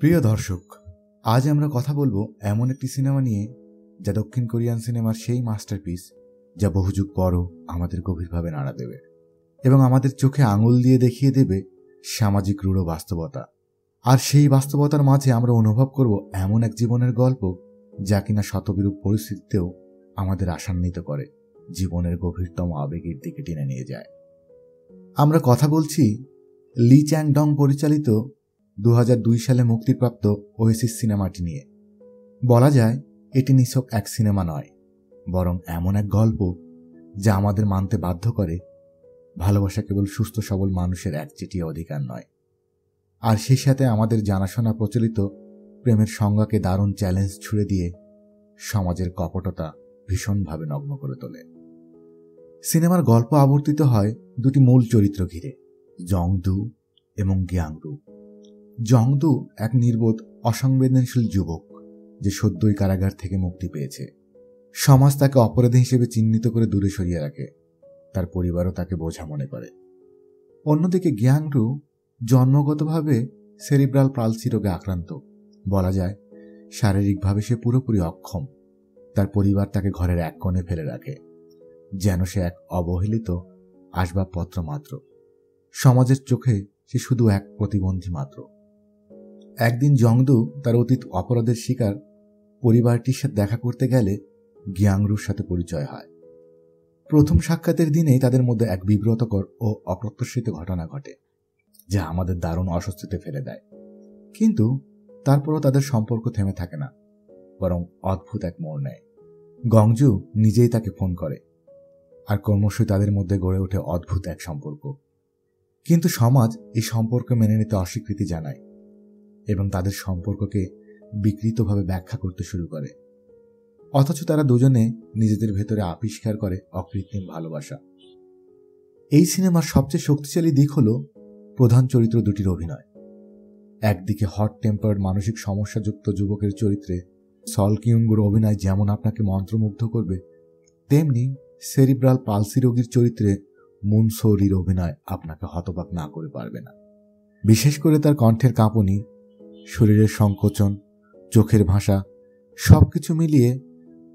প্রিয় দর্শক, আজ আমরা কথা বলবো এমন একটি সিনেমা নিয়ে যা দক্ষিণ কোরিয়ান সিনেমার সেই মাস্টারপিস যা বহু যুগ পরও আমাদের গভীরভাবে নাড়া দেবে এবং আমাদের চোখে আঙুল দিয়ে দেখিয়ে দেবে সামাজিক রূঢ় বাস্তবতা। আর সেই বাস্তবতার মাঝে আমরা অনুভব করব এমন এক জীবনের গল্প যা কিনা শতবিরূপ পরিস্থিতিতেও আমাদের আশান্বিত করে, জীবনের গভীরতম আবেগের দিকে টেনে নিয়ে যায়। আমরা কথা বলছি লি চ্যাং ডং পরিচালিত 2002 সালে মুক্তিপ্রাপ্ত ওয়েসিস সিনেমাটি নিয়ে। বলা যায় এটি নিছক এক সিনেমা নয়, বরং এমন এক গল্প যা আমাদের মানতে বাধ্য করে ভালোবাসা কেবল সুস্থ সবল মানুষের একচেটিয়া অধিকার নয়, আর সেই সাথে আমাদের জানাশোনা প্রচলিত প্রেমের সংজ্ঞাকে দারুণ চ্যালেঞ্জ ছুড়ে দিয়ে সমাজের কপটতা ভীষণভাবে নগ্ন করে তোলে। সিনেমার গল্প আবর্তিত হয় দুটি মূল চরিত্র ঘিরে, জংদু এবং গিয়াংরু। জংদু এক নির্বোধ অসংবেদনশীল যুবক যে সদ্যই কারাগার থেকে মুক্তি পেয়েছে। সমাজ তাকে অপরাধী হিসেবে চিহ্নিত করে দূরে সরিয়ে রাখে, তার পরিবারও তাকে বোঝা মনে করে। অন্যদিকে গিয়াংরু জন্মগতভাবে সেরিব্রাল পালসি রোগে আক্রান্ত। বলা যায় শারীরিকভাবে সে পুরোপুরি অক্ষম। তার পরিবার তাকে ঘরের এক কোণে ফেলে রাখে, যেন সে এক অবহেলিত আসবাবপত্র মাত্র। সমাজের চোখে সে শুধু এক প্রতিবন্ধী মাত্র। একদিন জংদু তার অতীত অপরাধের শিকার পরিবারটির সাথে দেখা করতে গেলে গিয়াংরুর সাথে পরিচয় হয়। প্রথম সাক্ষাতের দিনেই তাদের মধ্যে এক বিব্রতকর ও অপ্রত্যাশিত ঘটনা ঘটে, যা আমাদের দারুণ অস্বস্তিতে ফেলে দেয়। কিন্তু তারপরও তাদের সম্পর্ক থেমে থাকে না, বরং অদ্ভুত এক মোড় নেয়। গংজু নিজেই তাকে ফোন করে, আর ক্রমশই তাদের মধ্যে গড়ে ওঠে অদ্ভুত এক সম্পর্ক। কিন্তু সমাজ এই সম্পর্ক মেনে নিতে অস্বীকৃতি জানায় এবং তাদের সম্পর্ককে বিকৃতভাবে ব্যাখ্যা করতে শুরু করে। অথচ তারা দুজনে নিজেদের ভেতরে আবিষ্কার করে অকৃত্রিম ভালোবাসা। এই সিনেমার সবচেয়ে শক্তিশালী দিক হল প্রধান চরিত্র দুটির অভিনয়। একদিকে হট টেম্পার্ড মানসিক সমস্যাযুক্ত যুবকের চরিত্রে সল কিউংগুর অভিনয় যেমন আপনাকে মন্ত্রমুগ্ধ করবে, তেমনি সেরিব্রাল পালসি রোগীর চরিত্রে মুন সো-রির অভিনয় আপনাকে হতবাক না করে পারবে না। বিশেষ করে তার কণ্ঠের কাঁপুনি, শরীরের সংকোচন, চোখের ভাষা সবকিছু মিলিয়ে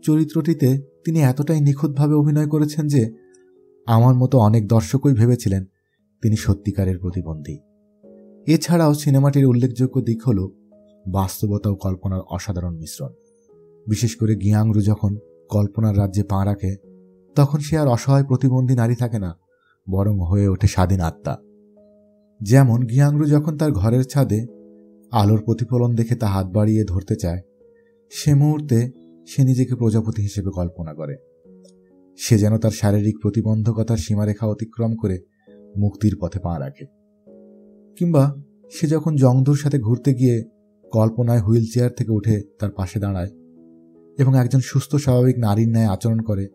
চরিত্রটিতে তিনি এতটাই নিখুঁতভাবে অভিনয় করেছেন যে আমার মতো অনেক দর্শকই ভেবেছিলেন তিনি সত্যিকারের প্রতিবন্ধী। এছাড়াও সিনেমাটির উল্লেখযোগ্য দিক হল বাস্তবতা ও কল্পনার অসাধারণ মিশ্রণ। বিশেষ করে গিয়াংরু যখন কল্পনার রাজ্যে পা রাখে, তখন সে আর অসহায় প্রতিবন্ধী নারী থাকে না, বরং হয়ে ওঠে স্বাধীন আত্মা। যেমন গিয়াংরু যখন তার ঘরের ছাদে আলোর প্রতিফলন দেখে তা হাত বাড়িয়ে ধরতে চায়, সে মুহূর্তে সে নিজেকে প্রজাপতি হিসেবে কল্পনা করে। সে যেন তার শারীরিক প্রতিবন্ধকতার সীমারেখা অতিক্রম করে মুক্তির পথে পা রাখে। কিংবা সে যখন জংদুর সাথে ঘুরতে গিয়ে কল্পনায় হুইল চেয়ার থেকে উঠে তার পাশে দাঁড়ায় এবং একজন সুস্থ স্বাভাবিক নারীর ন্যায় আচরণ করে,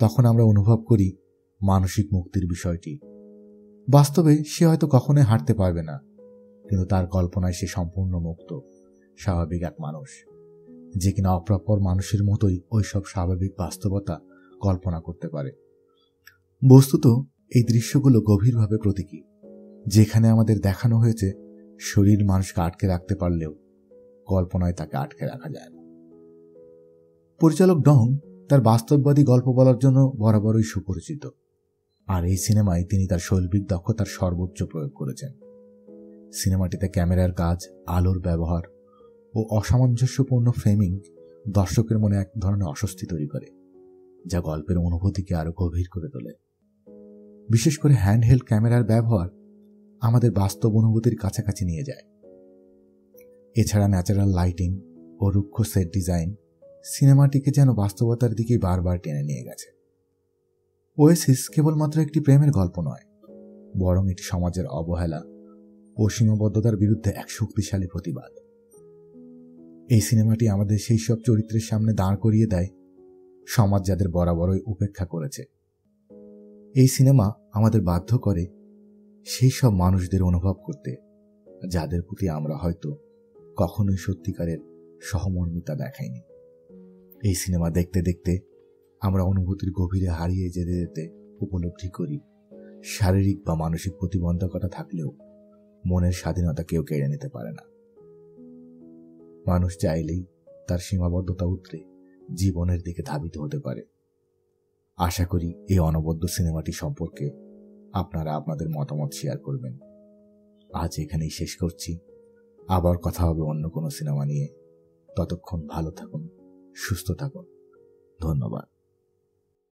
তখন আমরা অনুভব করি মানসিক মুক্তির বিষয়টি। বাস্তবে সে হয়তো কখনোই হাঁটতে পারবে না, কিন্তু তার কল্পনায় সে সম্পূর্ণ মুক্ত, স্বাভাবিক এক মানুষ, যে কিনা অপ্রাপ্য মানুষের মতোই ওইসব স্বাভাবিক বাস্তবতা কল্পনা করতে পারে। বস্তুত এই দৃশ্যগুলো গভীরভাবে প্রতীকী, যেখানে আমাদের দেখানো হয়েছে শরীর মানুষকে আটকে রাখতে পারলেও কল্পনায় তাকে আটকে রাখা যায় না। পরিচালক ডং তার বাস্তববাদী গল্প বলার জন্য বরাবরই সুপরিচিত, আর এই সিনেমায় তিনি তার শৈল্পিক দক্ষতার সর্বোচ্চ প্রয়োগ করেছেন। সিনেমাটিতে ক্যামেরার কাজ, আলোর ব্যবহার ও অসামঞ্জস্যপূর্ণ ফ্রেমিং দর্শকের মনে এক ধরনের অস্বস্তি তৈরি করে, যা গল্পের অনুভূতিকে আরো গভীর করে তোলে। বিশেষ করে হ্যান্ডহেল্ড ক্যামেরার ব্যবহার আমাদের বাস্তব অনুভূতির কাছাকাছি নিয়ে যায়। এছাড়া ন্যাচারাল লাইটিং ও রুক্ষ সেট ডিজাইন সিনেমাটিকে যেন বাস্তবতার দিকেই বারবার টেনে নিয়ে গেছে। ওয়েসিস কেবলমাত্র একটি প্রেমের গল্প নয়, বরং এটি সমাজের অবহেলা ও সীমাবদ্ধতার বিরুদ্ধে এক শক্তিশালী প্রতিবাদ। এই সিনেমাটি আমাদের সেই সব চরিত্রের সামনে দাঁড় করিয়ে দেয় সমাজ যাদের বরাবরই উপেক্ষা করেছে। এই সিনেমা আমাদের বাধ্য করে সেই সব মানুষদের অনুভব করতে, যাদের প্রতি আমরা হয়তো কখনোই সত্যিকারের সহমর্মিতা দেখাইনি। এই সিনেমা দেখতে দেখতে আমরা অনুভূতির গভীরে হারিয়ে যেতে যেতে উপলব্ধি করি শারীরিক বা মানসিক প্রতিবন্ধকতা থাকলেও মনের স্বাধীনতা কেউ কেড়ে নিতে পারে না। মানুষ চাইলেই তার সীমাবদ্ধতা উতরে জীবনের দিকে ধাবিত হতে পারে। আশা করি এই অনবদ্য সিনেমাটি সম্পর্কে আপনারা আপনাদের মতামত শেয়ার করবেন। আজ এখানেই শেষ করছি। আবার কথা হবে অন্য কোনো সিনেমা নিয়ে। ততক্ষণ ভালো থাকুন, সুস্থ থাকুন। ধন্যবাদ।